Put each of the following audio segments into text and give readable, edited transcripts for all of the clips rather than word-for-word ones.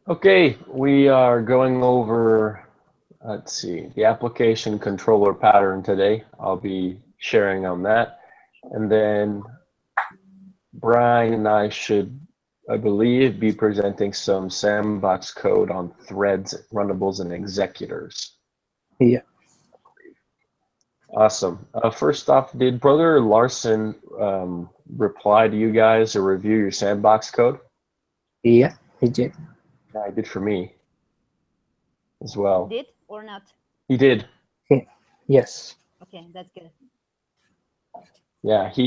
Okay, we are going over, let's see, the application controller pattern today. I'll be sharing on that. And then Brian and I should, I believe, be presenting some Sandbox code on threads, runnables, and executors. Yeah. Awesome. First off, did Brother Larson reply to you guys or review your Sandbox code? Yeah, he did. Yeah, he did for me as well. Did or not? He did. Yes. Okay, that's good. Yeah, he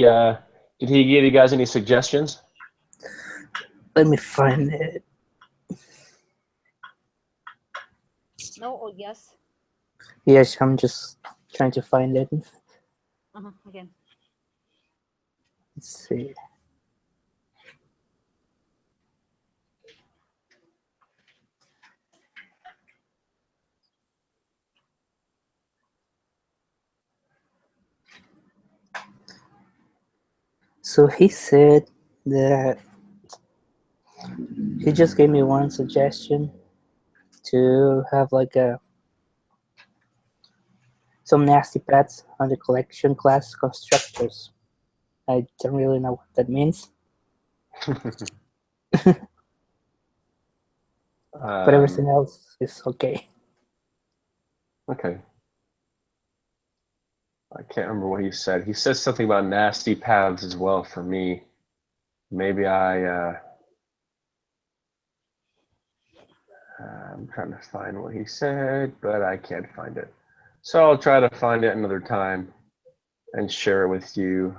did he give you guys any suggestions? Let me find it. No or yes? Yes, I'm just trying to find it. Okay. Let's see. So he said that he just gave me one suggestion to have like some nasty paths on the collection class constructors. I don't really know what that means, but everything else is okay. Okay. I can't remember what he said. He says something about nasty paths as well for me. Maybe I'm trying to find what he said, but I can't find it. So I'll try to find it another time and share it with you.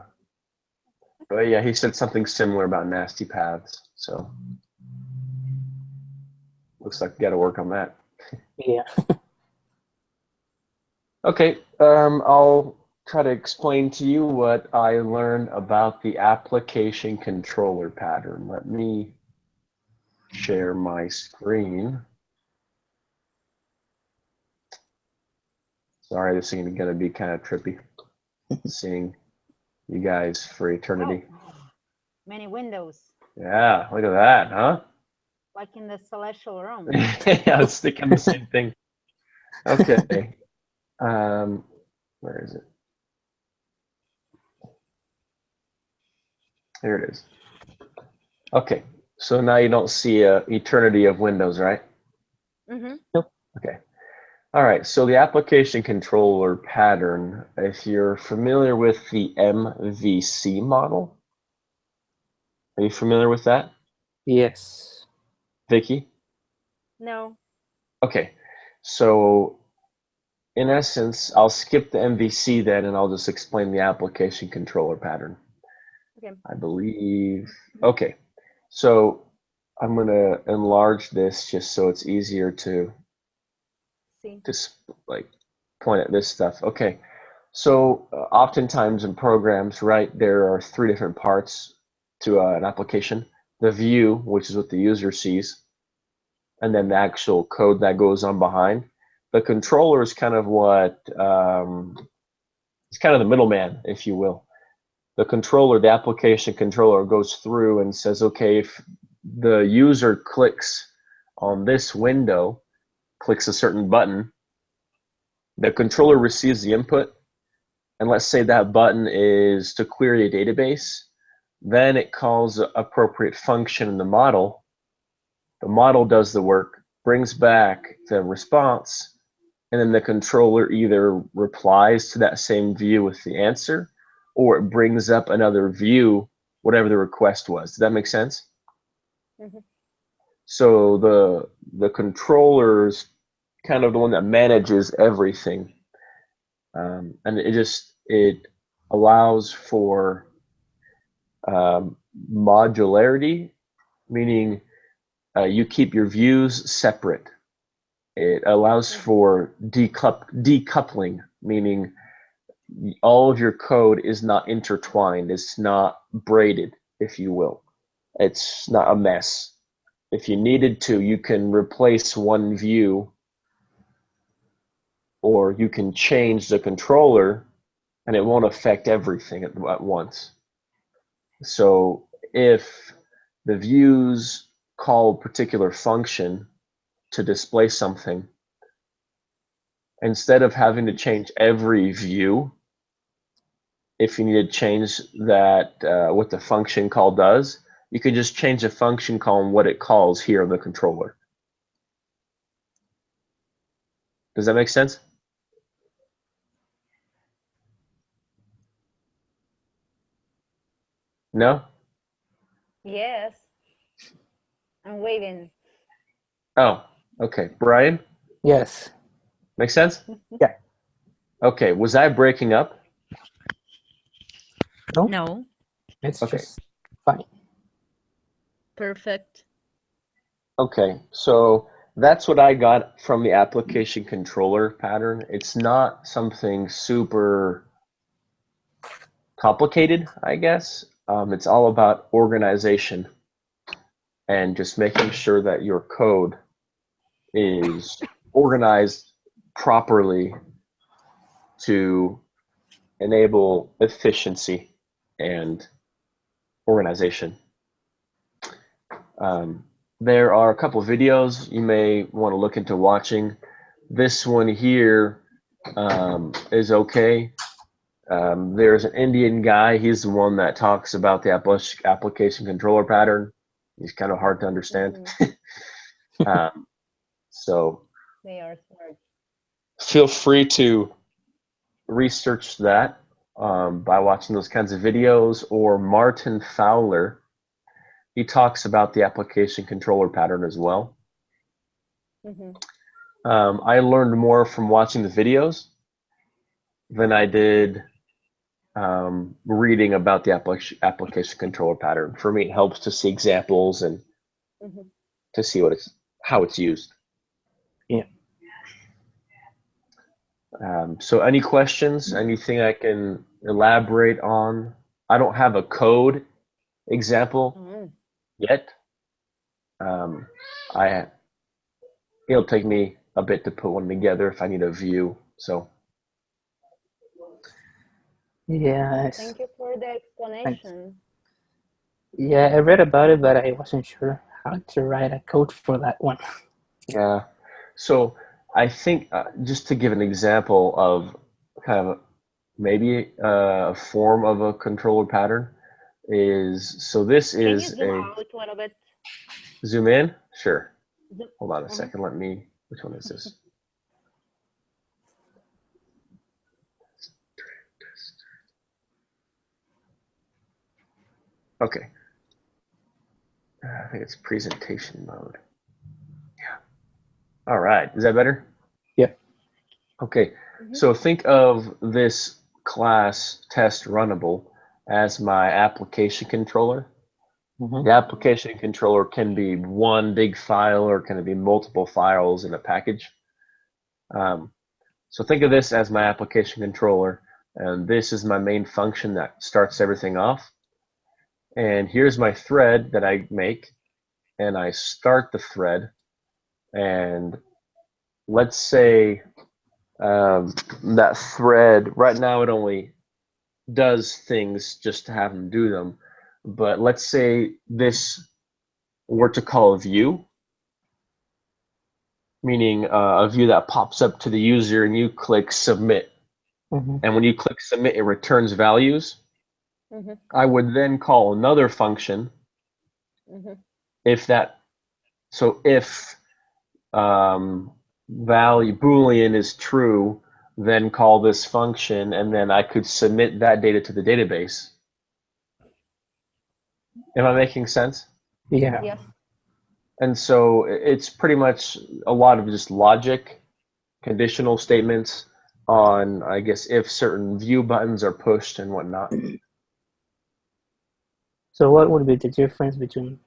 But yeah, he said something similar about nasty paths. So looks like we got to work on that. Yeah. Okay, I'll try to explain to you what I learned about the application controller pattern. Let me share my screen. Sorry, this is going to be kind of trippy, seeing you guys for eternity. Oh, many windows. Yeah, look at that, huh? Like in the celestial room. Yeah, I was thinking the same thing. Okay. Where is it? Here it is. Okay, so now you don't see a eternity of windows, right? Nope. Okay. All right, so the application controller pattern, if you're familiar with the MVC model, are you familiar with that? Yes. Vicky? No. Okay, so in essence, I'll skip the MVC then and I'll just explain the application controller pattern. Okay. I believe, okay, so I'm gonna enlarge this just so it's easier to See. just like point at this stuff. Okay, so oftentimes in programs, right, there are three different parts to an application. The view, which is what the user sees, and then the actual code that goes on behind. The controller is kind of what, it's kind of the middleman, if you will. The controller, the application controller goes through and says, okay, if the user clicks on this window, clicks a certain button, the controller receives the input, and let's say that button is to query a database, then it calls the appropriate function in the model. The model does the work, brings back the response, and then the controller either replies to that same view with the answer, or it brings up another view, whatever the request was. Does that make sense? So the controller's kind of the one that manages everything. And it allows for modularity, meaning you keep your views separate. It allows for decoupling, meaning all of your code is not intertwined. It's not braided, if you will. It's not a mess. If you needed to, you can replace one view, or you can change the controller, and it won't affect everything at, once. So if the views call a particular function to display something, instead of having to change every view, if you need to change that, what the function call does, you can just change the function call and what it calls here in the controller. Does that make sense? No? Yes. I'm waiting. Oh, okay. Brian, Yes. make sense? Yeah. Okay, was I breaking up? No, No. it's Okay. just fine. Perfect. Okay, so that's what I got from the application controller pattern. It's not something super complicated, I guess. It's all about organization and just making sure that your code is organized properly to enable efficiency and organization. There are a couple of videos you may want to look into watching. This one here is okay. There's an Indian guy. He's the one that talks about the application controller pattern. He's kind of hard to understand. So They are smart. feel free to research that by watching those kinds of videos. Or Martin Fowler, he talks about the application controller pattern as well. I learned more from watching the videos than I did reading about the application controller pattern. For me, it helps to see examples and to see how it's used. Yeah. So any questions? Anything I can elaborate on? I don't have a code example yet. It'll take me a bit to put one together if I need a view. So Yes. Thank you for the explanation. Yeah, I read about it, but I wasn't sure how to write a code for that one. yeah. So I think just to give an example of kind of maybe a form of a controller pattern is, so this Can you is zoom a out a little bit? zoom in? Sure. Zoom. Hold on a second. Which one is this? Okay. I think it's presentation mode. Yeah. All right. Is that better? Yeah. Okay. So think of this class test runnable as my application controller. The application controller can be one big file or can it be multiple files in a package. So think of this as my application controller, and this is my main function that starts everything off. And here's my thread that I make, and I start the thread. And let's say that thread, right now it only does things just to have them do them. But let's say this were to call a view, meaning a view that pops up to the user and you click submit. And when you click submit, it returns values. I would then call another function if that, so if value Boolean is true, then call this function, and then I could submit that data to the database. Am I making sense? Yeah. Yes. And so it's pretty much a lot of just logic, conditional statements on, I guess, if certain view buttons are pushed and whatnot. So what would be the difference between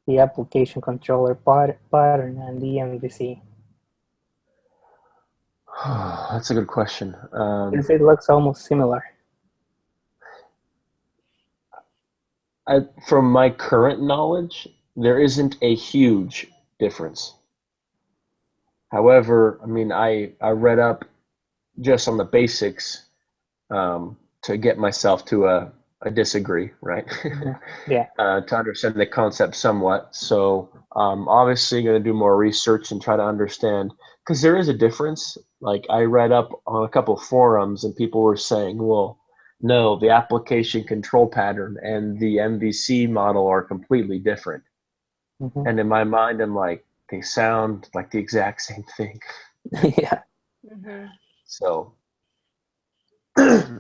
the application controller pattern and the MVC? That's a good question. Because it looks almost similar. From my current knowledge, there isn't a huge difference. However, I mean, I read up just on the basics to get myself to disagree, right? Yeah. To understand the concept somewhat. So obviously going to do more research and try to understand, because there is a difference. Like I read up on a couple of forums and people were saying, well, no, the application control pattern and the MVC model are completely different. Mm-hmm. And in my mind, I'm like, they sound like the exact same thing. Yeah. Mm-hmm. So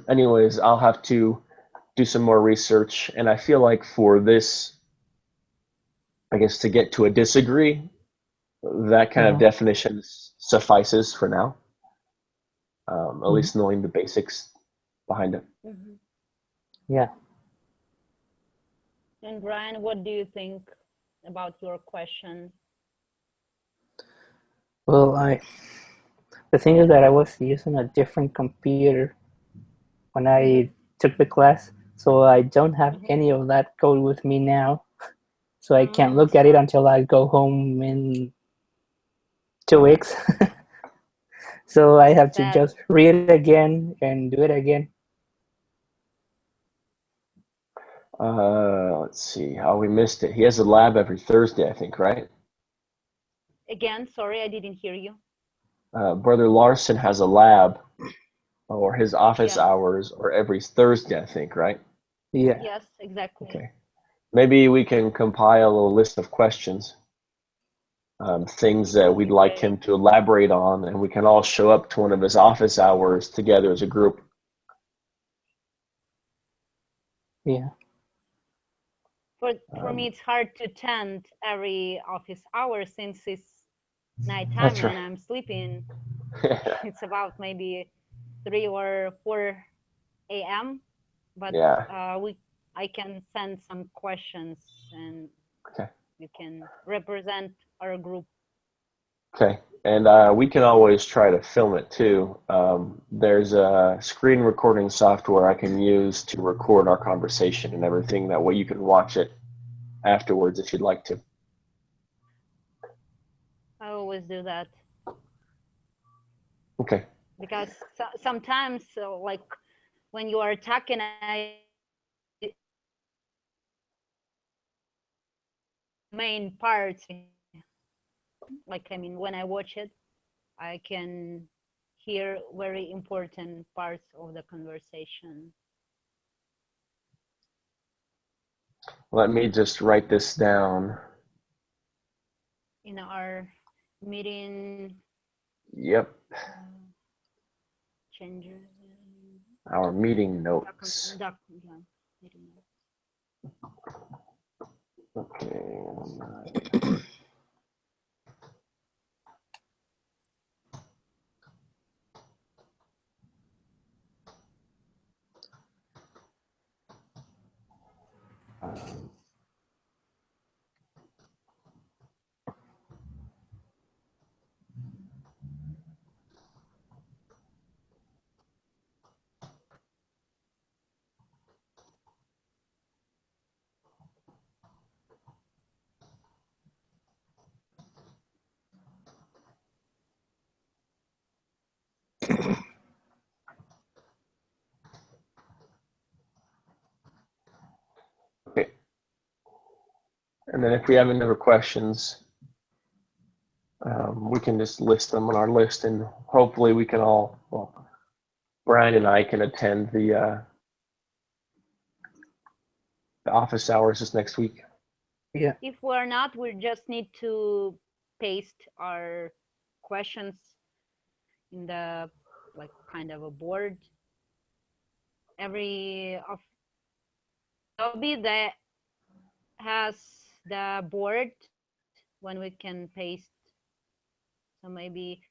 anyways, I'll have to do some more research. And I feel like for this, I guess to get to a disagree, that kind of Mm-hmm. definition suffices for now. At Mm-hmm. least knowing the basics behind it. Mm-hmm. Yeah. And Brian, what do you think about your question? Well, the thing is that I was using a different computer when I took the class, so I don't have any of that code with me now. So I can't look at it until I go home in 2 weeks. So I have to just read it again and do it again. Let's see how we missed it. He has a lab every Thursday, I think, right? Again, sorry, I didn't hear you. Brother Larson has a lab, or his office Yeah. hours, or every Thursday, I think, right? Yeah. Yes, exactly. Okay. Maybe we can compile a list of questions, things that we'd like him to elaborate on, and we can all show up to one of his office hours together as a group. Yeah. For me, it's hard to attend every office hour since it's nighttime That's and right. I'm sleeping. It's about maybe 3 or 4 a.m. But Yeah. I can send some questions and Okay. you can represent our group. Okay. And we can always try to film it too. There's a screen recording software I can use to record our conversation and everything. That way you can watch it afterwards if you'd like to. I always do that Okay. because sometimes, like when you are talking, I main parts. Like I mean, when I watch it, I can hear very important parts of the conversation. Let me just write this down. In our meeting. Yep. Changes. Our meeting notes. Okay. Okay. And then if we have any other questions, we can just list them on our list, and hopefully we can all, well, Brian and I can attend the office hours this next week. Yeah. If we're not, we just need to paste our questions in the like kind of a board. Every of lobby that has the board when we can paste. So maybe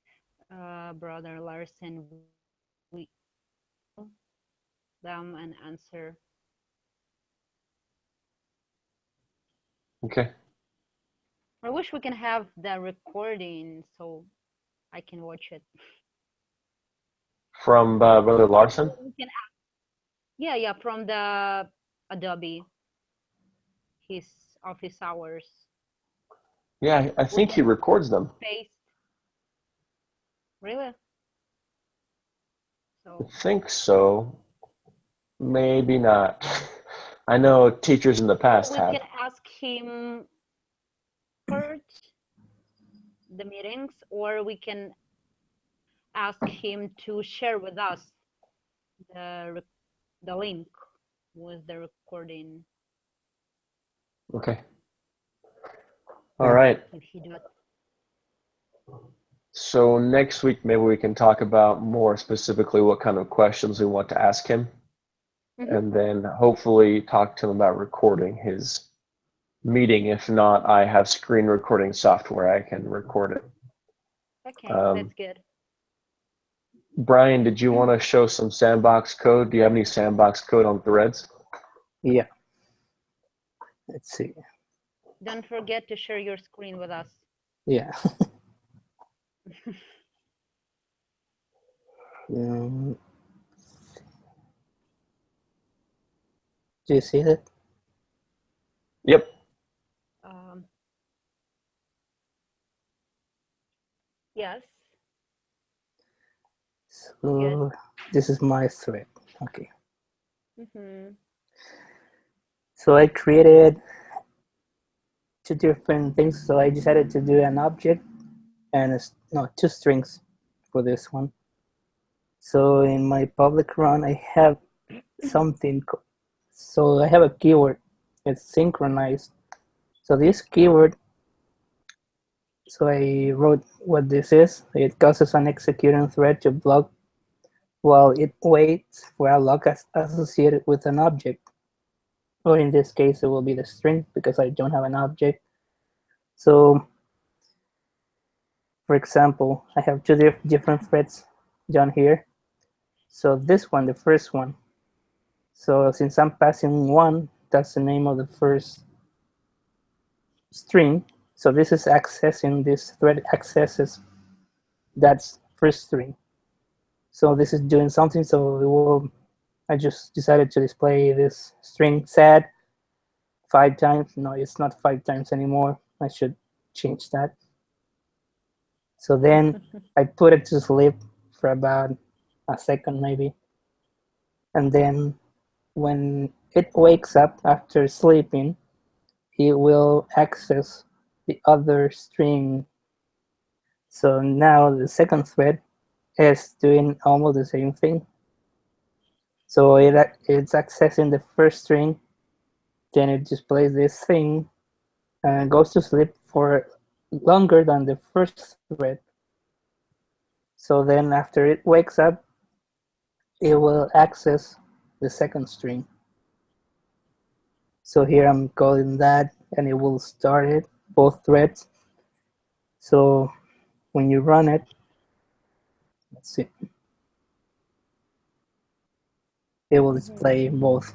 Brother Larson, we them an answer. Okay. I wish we can have the recording so I can watch it. From Brother Larson? Yeah, from the Adobe, his office hours. Yeah, I think he records them. Paste. Really? So I think so. Maybe not. I know teachers in the past We have. can ask him first the meetings, or we can ask him to share with us the link with the recording. Okay. All right. If he does. So next week, maybe we can talk about more specifically what kind of questions we want to ask him. And then hopefully talk to him about recording his meeting. If not, I have screen recording software. I can record it. Okay, that's good. Brian, did you want to show some Sandbox code? Do you have any Sandbox code on Threads? Yeah. Let's see. Don't forget to share your screen with us. Yeah. Do you see that? Yep. Yes. So this is my thread. Okay. So I created two different things. So I decided to do an object and two strings for this one. So in my public run, I have something. So I have a keyword. It's synchronized. So this keyword, so I wrote what this is. It causes an executing thread to block while it waits for a lock associated with an object. Or in this case, it will be the string because I don't have an object. So, for example, I have two different threads down here. So this one, the first one. So since I'm passing one, that's the name of the first string. So this is accessing, this thread accesses that first string. So this is doing something. So I just decided to display this string sad 5 times. No, it's not 5 times anymore. I should change that. So then I put it to sleep for about a second maybe. And then when it wakes up after sleeping, it will access the other string. So now the second thread is doing almost the same thing. So it's accessing the first string, then it displays this thing and goes to sleep for longer than the first thread. So then after it wakes up, it will access the second string. So here I'm calling that, and it will start it, both threads. So when you run it, let's see, it will display both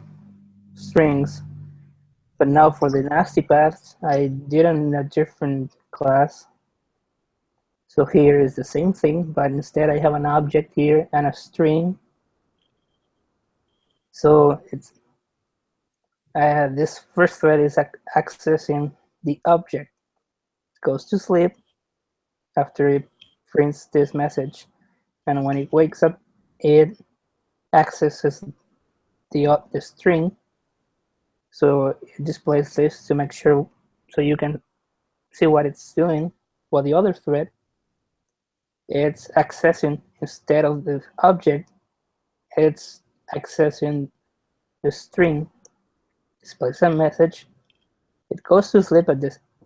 strings. But now for the nasty paths, I did it in a different class. So here is the same thing, but instead I have an object here and a string. So this first thread is accessing the object. It goes to sleep after it prints this message, and when it wakes up, it accesses the string. So it displays this to make sure, so you can see what it's doing. While the other thread, it's accessing, instead of the object, it's accessing the string, displays a message. It goes to sleep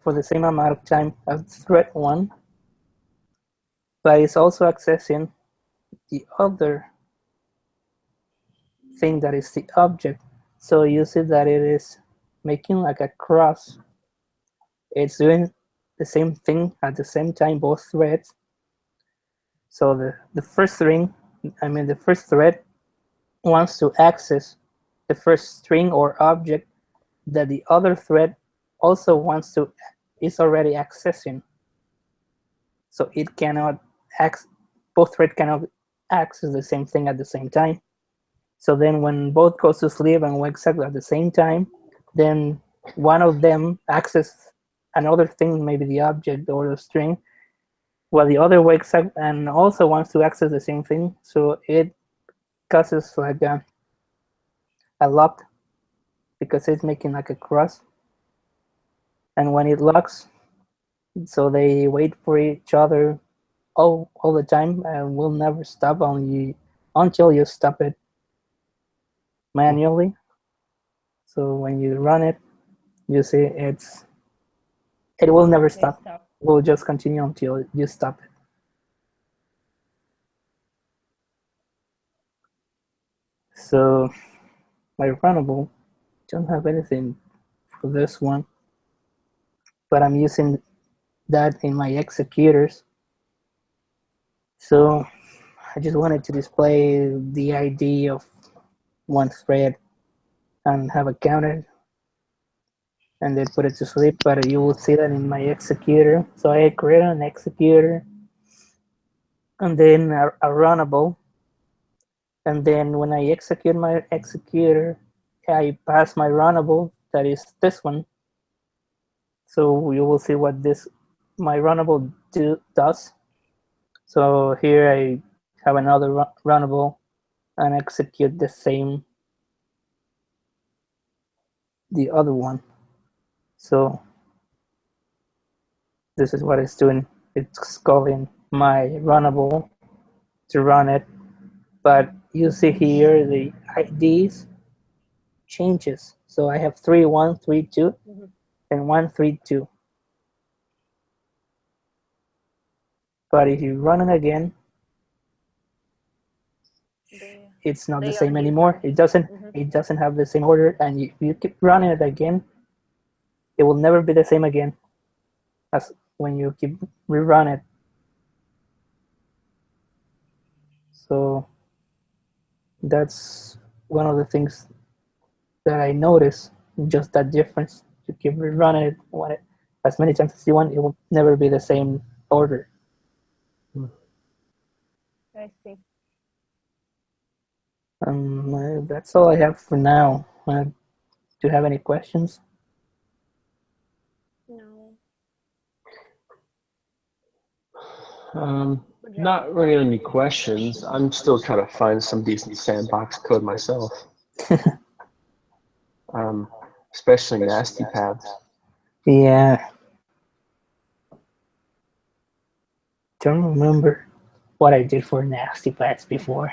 for the same amount of time as thread 1, but it's also accessing the other thing that is the object. So you see that it is making like a cross. It's doing the same thing at the same time, both threads. So the first thread wants to access the first string or object that the other thread also is already accessing. So it cannot both threads cannot access the same thing at the same time. So then when both goes to sleep and wakes up at the same time, then one of them accesses another thing, maybe the object or the string, while the other wakes up and also wants to access the same thing. So it causes like a lock because it's making like a cross. And when it locks, so they wait for each other all the time and will never stop until you stop it manually. So when you run it, you see it will never stop. It will just continue until you stop it. So my runnable don't have anything for this one, but I'm using that in my executors. So I just wanted to display the ID of one thread and have a counter and then put it to sleep, but you will see that in my executor. So I create an executor and then a runnable. And then when I execute my executor, I pass my runnable, that is this one. So you will see what my runnable does. So here I have another runnable and execute the other one. So this is what it's doing. It's calling my runnable to run it, but you see here the IDs changes. So I have 3132 and 132. But if you run it again, it's not the same anymore. It doesn't have the same order, and if you keep running it again, it will never be the same again as when you keep rerun it. So that's one of the things that I notice, just that difference. You keep rerunning it as many times as you want, it will never be the same order. I see. That's all I have for now. Do you have any questions? No. Not really any questions. I'm still trying to find some decent sandbox code myself. Especially nasty paths. Yeah. Don't remember what I did for nasty paths before.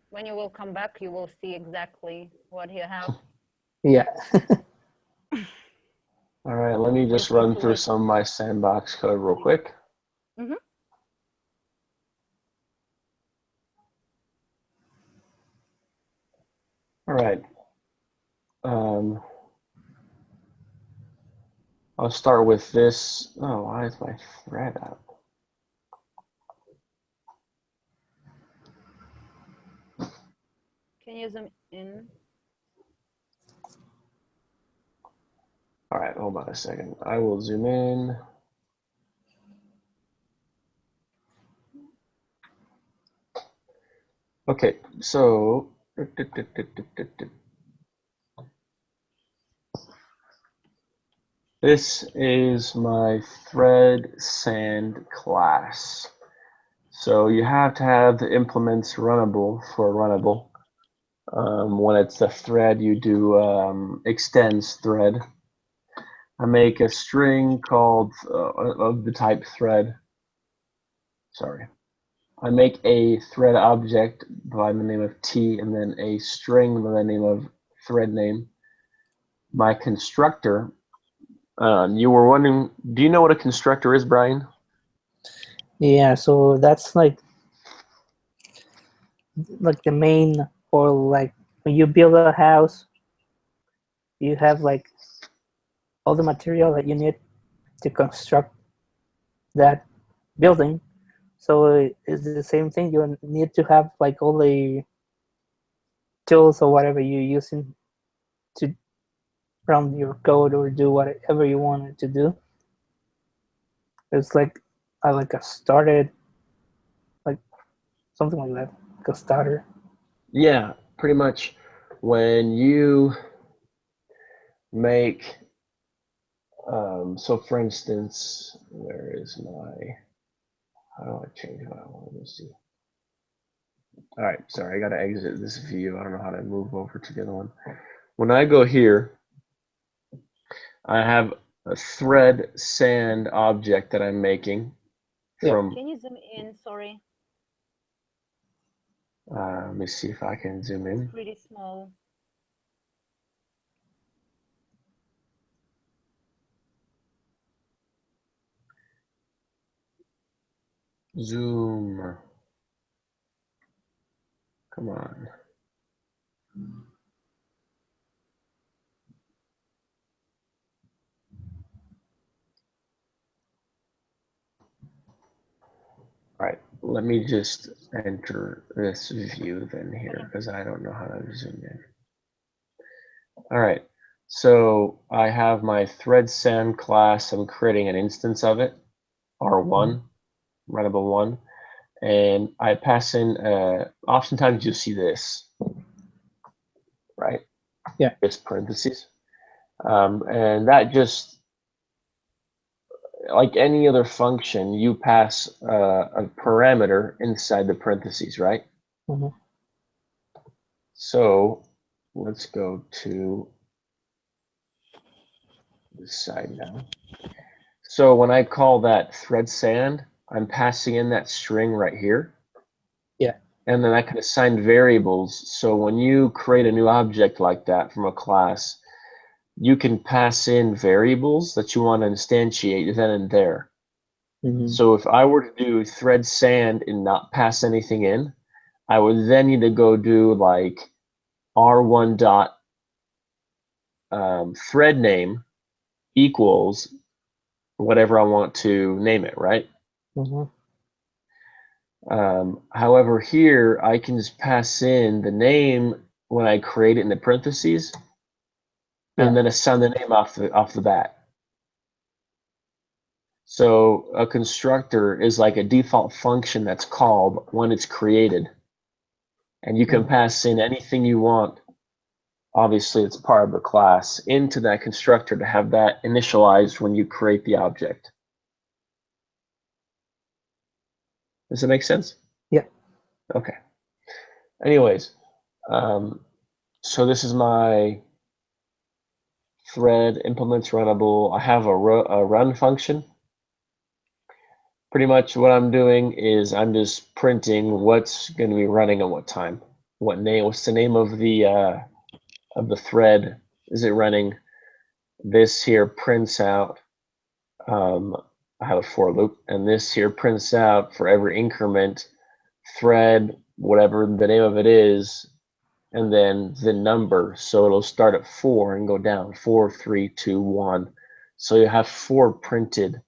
When you will come back, you will see exactly what you have. Yeah. All right, let me just run through some of my sandbox code real quick. Mm-hmm. All right. I'll start with this. Oh, why is my thread up? Can you zoom in? All right, hold on a second. I will zoom in. Okay, so this is my thread sand class. So you have to have the implements runnable for runnable. When it's a thread, you do extends thread. I make a string called of the type thread. Sorry. I make a thread object by the name of T and then a string by the name of thread name. My constructor, you were wondering, do you know what a constructor is, Brian? Yeah, so that's like the main, or like when you build a house, you have like all the material that you need to construct that building. So it's the same thing. You need to have like all the tools or whatever you're using to run your code or do whatever you want to do. It's like a started, like something like that, like a starter. Yeah, pretty much. When you make, so for instance, where is my, how do I change what I want to see? All right, sorry, I got to exit this view. I don't know how to move over to the other one. when I go here, I have a thread sand object that I'm making from. Can you zoom in? Sorry. Let me see if I can zoom in. It's pretty small. Zoom. Come on. All right, let me just enter this view then here because I don't know how to zoom in. All right, so I have my thread sand class. I'm creating an instance of it, R1, runnable 1, and I pass in, oftentimes you'll see this, right? Yeah. This parentheses. And that just, like any other function, you pass a parameter inside the parentheses, right? Mm-hmm. So let's go to this side now. So when I call that thread sand, I'm passing in that string right here. Yeah. And then I can assign variables. So when you create a new object like that from a class, you can pass in variables that you want to instantiate then and there. Mm-hmm. So if I were to do thread sand and not pass anything in, I would then need to go do like R1 dot thread name equals whatever I want to name it, right? Mm-hmm. However, here I can just pass in the name when I create it in the parentheses, and then assign the name off the bat. So a constructor is like a default function that's called when it's created, and you can pass in anything you want. Obviously, it's part of the class into that constructor to have that initialized when you create the object. Does that make sense? Yeah. Okay. Anyways, so this is my thread implements runnable. I have a run function. Pretty much what I'm doing is I'm just printing what's going to be running at what time. What's the name of the thread? Is it running? This here prints out. I have a for loop, and this here prints out for every increment thread, whatever the name of it is, and then the number. So it'll start at 4 and go down 4, 3, 2, 1. So you have 4 printed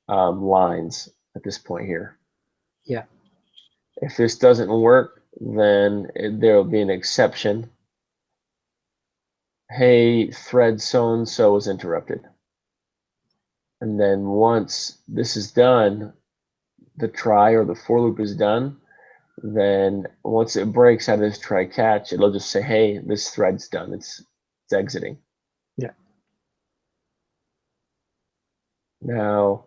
lines at this point here. Yeah. If this doesn't work, then there will be an exception. Hey, thread so and so is interrupted. And then once this is done, the try or the for loop is done, then once it breaks out of this try catch, it'll just say, hey, this thread's done. It's exiting. Yeah. Now,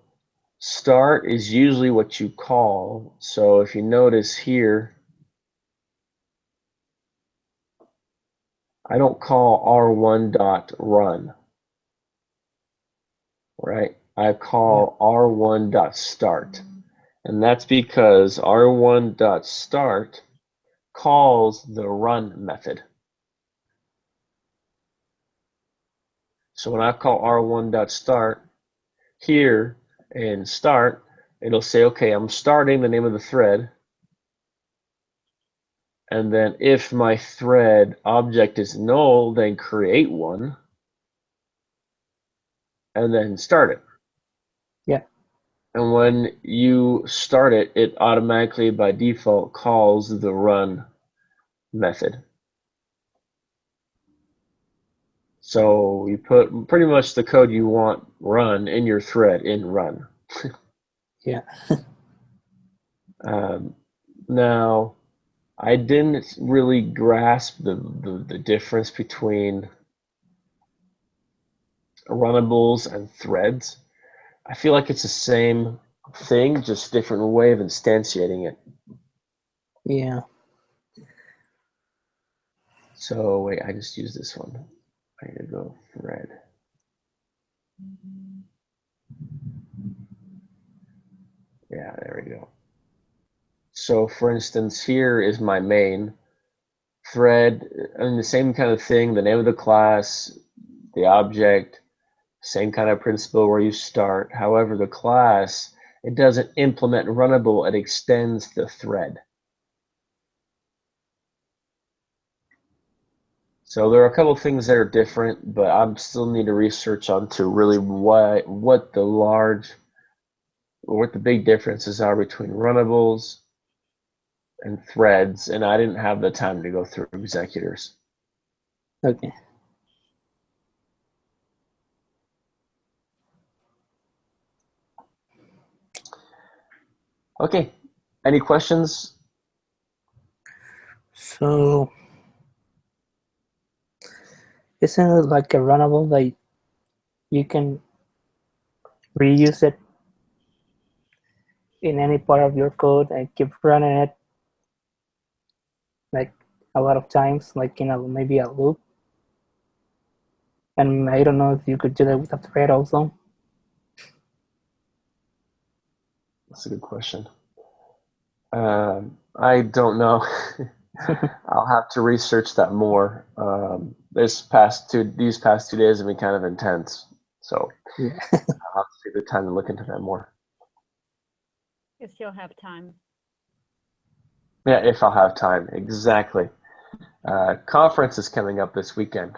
start is usually what you call. So if you notice here, I don't call r1.run, right? I call r1.start. And that's because r1.start calls the run method. So when I call r1.start here and start, it'll say, okay, I'm starting the name of the thread. And then if my thread object is null, then create one and then start it. Yeah. And when you start it, it automatically by default calls the run method. So you put pretty much the code you want run in your thread in run. Yeah. Now, I didn't really grasp the difference between runnables and threads. I feel like it's the same thing, just different way of instantiating it. Yeah. So wait, I just used this one. I need to go thread. Yeah, there we go. So for instance, here is my main thread, and the same kind of thing, the name of the class, the object, same kind of principle where you start. However, the class, it doesn't implement runnable, it extends the thread. So there are a couple of things that are different, but I still need to research onto really what the big differences are between runnables and threads, and I didn't have the time to go through executors. Okay. Okay, any questions? So isn't it like a runnable that you can reuse it in any part of your code and keep running it like a lot of times, like in a maybe a loop? And I don't know if you could do that with a thread also. That's a good question. I don't know. I'll have to research that more. These past 2 days have been kind of intense, so Yeah. I'll have to take the time to look into that more. You still have time. Yeah, if I'll have time, exactly. Conference is coming up this weekend.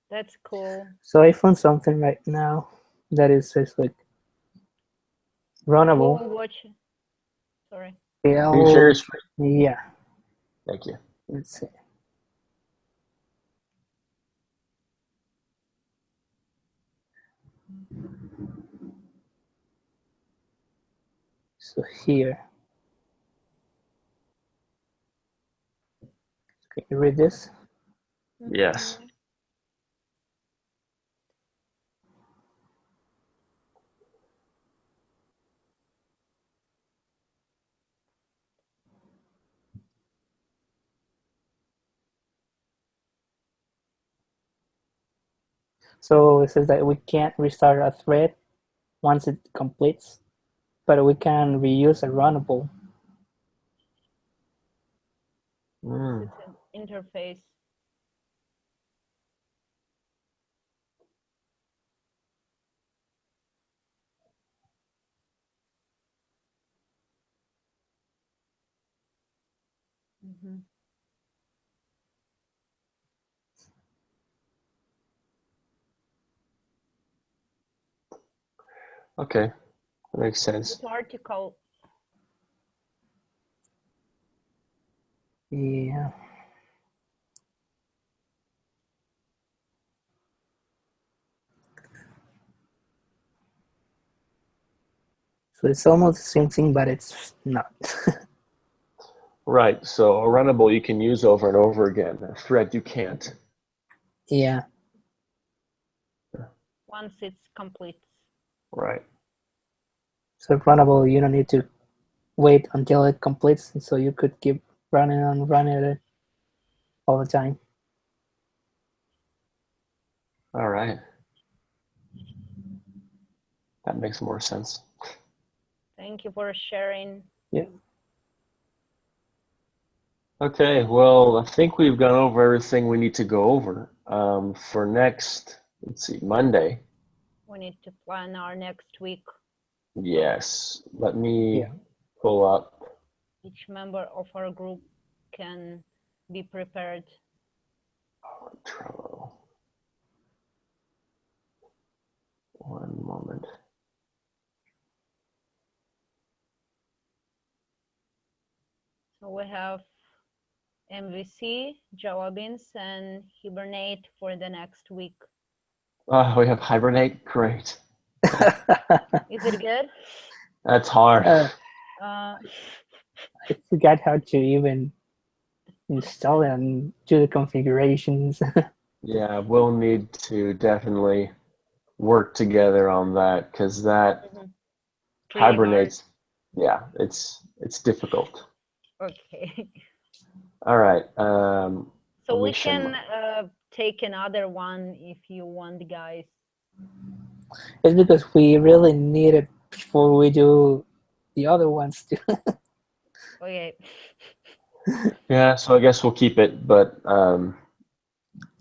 That's cool. So I found something right now that is just like Who runnable. will watch? Sorry. Can you share your screen? Yeah. Thank you. Let's see. So here, can you read this? Yes. So it says that we can't restart a thread once it completes, but we can reuse a runnable. It's an interface. Mm-hmm. Okay, that makes sense. This article. Yeah. So it's almost the same thing, but it's not. Right, so a runnable you can use over and over again. A thread you can't. Yeah. Once it's complete. Right. So runnable, you don't need to wait until it completes, so you could keep running and running it all the time. All right. That makes more sense. Thank you for sharing. Yeah. Okay, well, I think we've gone over everything we need to go over. For next, let's see, Monday. We need to plan our next week. Yes, let me pull up. Each member of our group can be prepared. Trello. One moment. So we have MVC, Java Beans, and Hibernate for the next week. We have Hibernate. Great. Is it good? That's hard. I forgot how to even install it and do the configurations. Yeah, we'll need to definitely work together on that because that hibernates. Yeah, it's difficult. Okay. All right. So we can take another one if you want, guys. It's because we really need it before we do the other ones too. Okay. Yeah, so I guess we'll keep it, but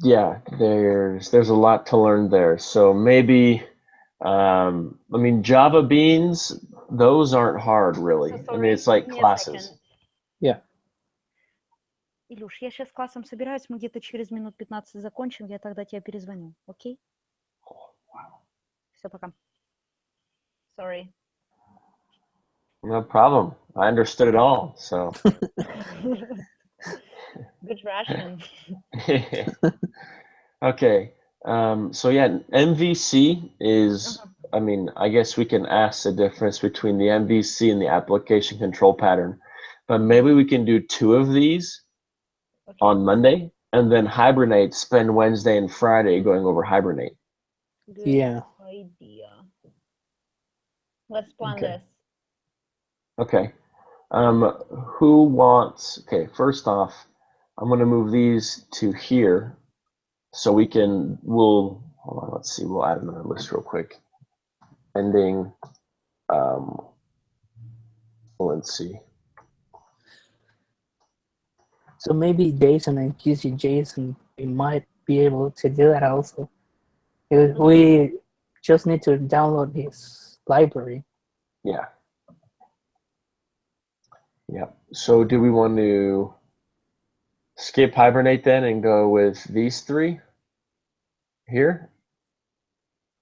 yeah, there's a lot to learn there. So maybe, I mean, Java beans, those aren't hard really. So I mean, it's like give me a classes. second. Yeah. Илюш, я сейчас с классом собираюсь, мы где-то через минут 15 закончим, я тогда тебе перезвоню, окей? Все, пока. Sorry. No problem. I understood it all. So. Good Russian. Okay. So yeah, MVC is, I mean, I guess we can ask the difference between the MVC and the application control pattern, but maybe we can do 2 of these on Monday and then hibernate, spend Wednesday and Friday going over hibernate. Good Yeah. idea. Let's plan Okay. this. Okay. Who wants, okay, first off, I'm going to move these to here so we can, hold on, let's see, we'll add another list real quick. Ending fluency. So maybe Jason and QC Jason, we might be able to do that also. We just need to download his library. Yeah. Yeah. So do we want to skip hibernate then and go with these 3 here?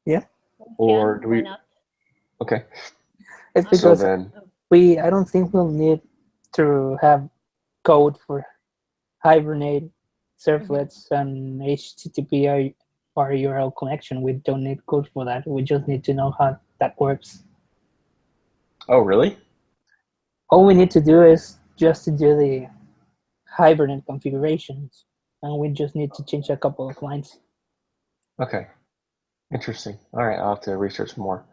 Yeah. Or do Why we? not? Okay. It's So because then, I don't think we'll need to have code for hibernate, servlets, and HTTP or URL connection. We don't need code for that. We just need to know how that works. oh, really? All we need to do is just to do the hibernate configurations, and we just need to change a couple of lines. Okay. Interesting. All right. I'll have to research more.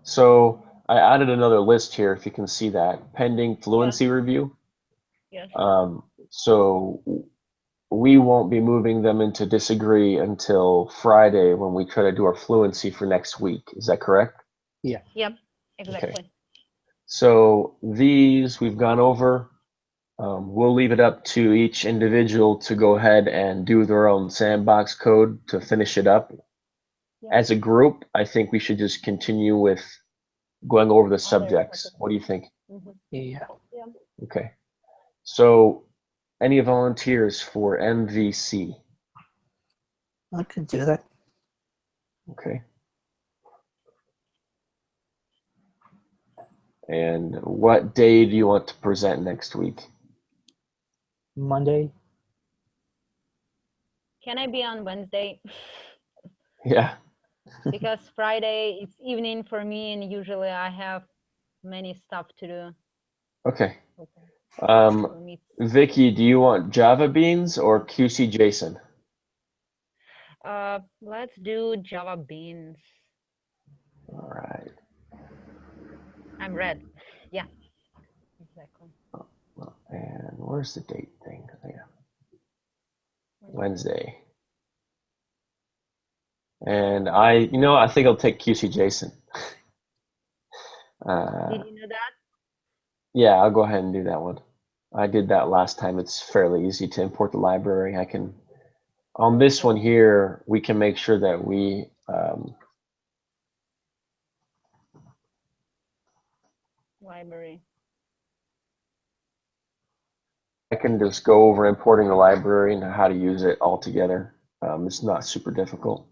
So I added another list here, if you can see that, pending fluency review. Yes. So we won't be moving them into disagree until Friday when we try to do our fluency for next week. Is that correct? Yeah. Yep, exactly. Okay. So these we've gone over. We'll leave it up to each individual to go ahead and do their own sandbox code to finish it up. Yeah. As a group, I think we should just continue with going over the subjects. What do you think? Yeah. Yeah. Okay. So any volunteers for MVC? I could do that. Okay. And what day do you want to present next week? Monday. Can I be on Wednesday? Yeah. Because Friday it's evening for me, and usually I have many stuff to do. Okay. For me. Vicky, do you want Java beans or QC JSON? Let's do Java beans. All right. I'm red. Yeah. Exactly. And where's the date thing? Oh, yeah. Wednesday. And I think I'll take QC JSON. Did you know that? Yeah, I'll go ahead and do that one. I did that last time. It's fairly easy to import the library. I can, on this one here, we can make sure that we Library. I can just go over importing the library and how to use it all together. It's not super difficult.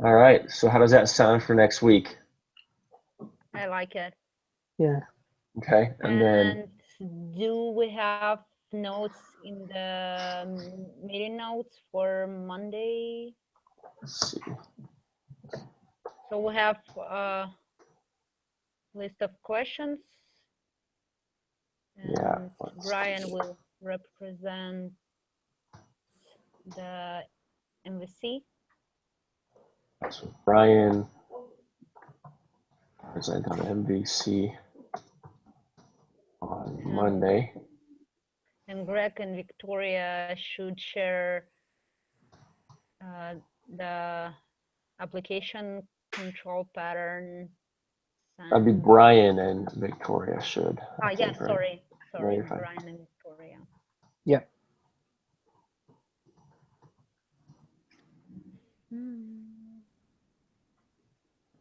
All right. So how does that sound for next week? I like it. Yeah. Okay. And then do we have notes in the meeting notes for Monday? let's see. So we have a list of questions. And Yeah. Brian will represent the MVC. So Brian present on MVC on Monday. And Greg and Victoria should share the application control pattern. That'd be Brian and Victoria should. Yeah, sorry, No, you're fine. Brian and Victoria. Yeah.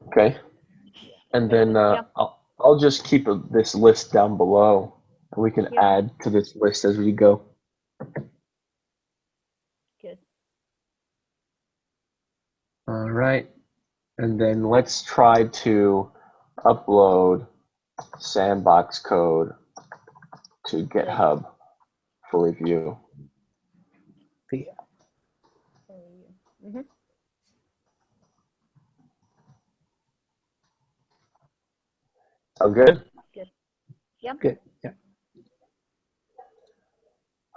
Okay. And then I'll just keep this list down below. And we can add to this list as we go. Good. All right. And then let's try to upload Sandbox code to GitHub for review. Yeah. Mm-hmm. Oh, good? Good. Yeah. Good. Yeah.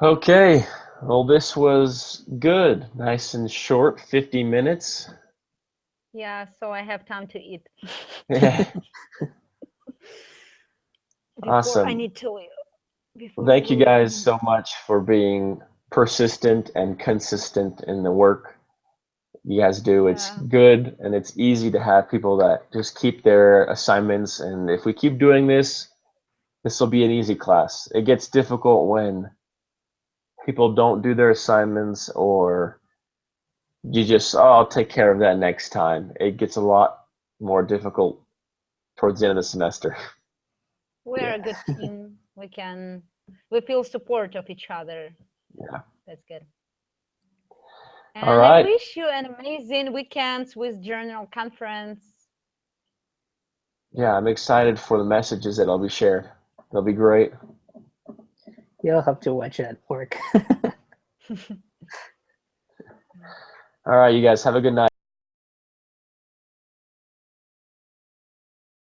Okay. Well, this was good. Nice and short, 50 minutes. Yeah, so I have time to eat. Yeah. Before I Awesome. need to leave. Well, thank you guys so much for being persistent and consistent in the work you guys do. It's good and it's easy to have people that just keep their assignments. And if we keep doing this, this will be an easy class. It gets difficult when people don't do their assignments or you just, oh, I'll take care of that next time. It gets a lot more difficult towards the end of the semester. We're a good team. We feel support of each other. Yeah. That's good. And all right. I wish you an amazing weekend with Journal Conference. Yeah, I'm excited for the messages that'll be shared. They'll be great. You'll have to watch it at work. All right, you guys have a good night.